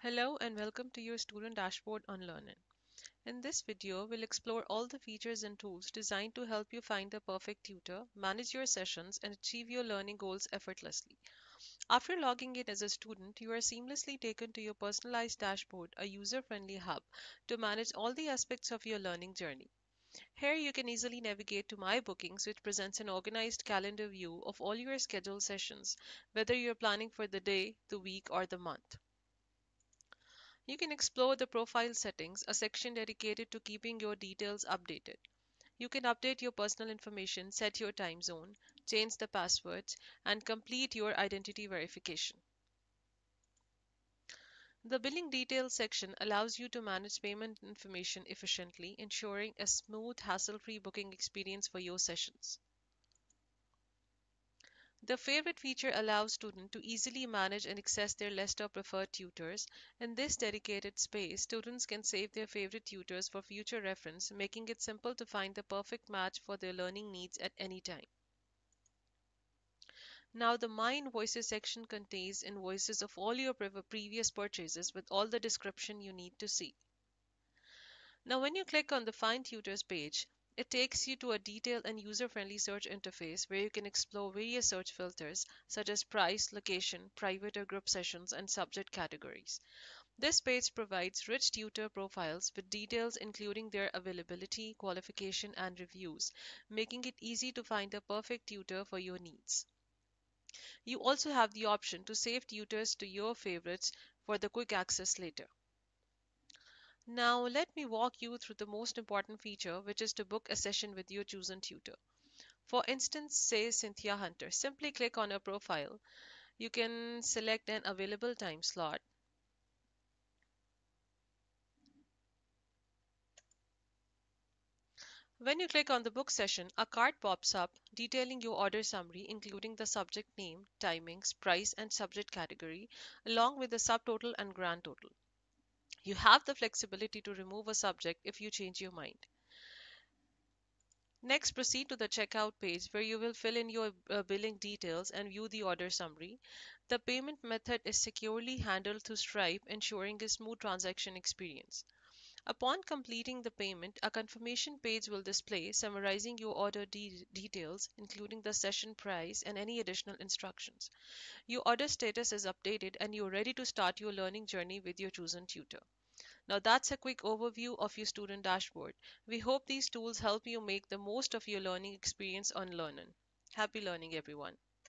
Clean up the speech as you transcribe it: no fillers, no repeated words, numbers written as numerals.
Hello and welcome to your student dashboard on Lernen. In this video, we'll explore all the features and tools designed to help you find the perfect tutor, manage your sessions, and achieve your learning goals effortlessly. After logging in as a student, you are seamlessly taken to your personalized dashboard, a user-friendly hub, to manage all the aspects of your learning journey. Here you can easily navigate to My Bookings, which presents an organized calendar view of all your scheduled sessions, whether you're planning for the day, the week, or the month. You can explore the profile settings, a section dedicated to keeping your details updated. You can update your personal information, set your time zone, change the passwords, and complete your identity verification. The billing details section allows you to manage payment information efficiently, ensuring a smooth, hassle-free booking experience for your sessions. The favorite feature allows students to easily manage and access their list of preferred tutors. In this dedicated space, students can save their favorite tutors for future reference, making it simple to find the perfect match for their learning needs at any time. Now, the My Invoices section contains invoices of all your previous purchases with all the description you need to see. Now, when you click on the Find Tutors page, it takes you to a detailed and user-friendly search interface where you can explore various search filters such as price, location, private or group sessions, and subject categories. This page provides rich tutor profiles with details including their availability, qualification, and reviews, making it easy to find the perfect tutor for your needs. You also have the option to save tutors to your favorites for the quick access later. Now, let me walk you through the most important feature, which is to book a session with your chosen tutor. For instance, say Cynthia Hunter. Simply click on her profile. You can select an available time slot. When you click on the book session, a card pops up detailing your order summary, including the subject name, timings, price, and subject category, along with the subtotal and grand total. You have the flexibility to remove a subject if you change your mind. Next, proceed to the checkout page where you will fill in your billing details and view the order summary. The payment method is securely handled through Stripe, ensuring a smooth transaction experience. Upon completing the payment, a confirmation page will display summarizing your order details, including the session price and any additional instructions. Your order status is updated and you're ready to start your learning journey with your chosen tutor. Now that's a quick overview of your student dashboard. We hope these tools help you make the most of your learning experience on Lernen. Happy learning, everyone.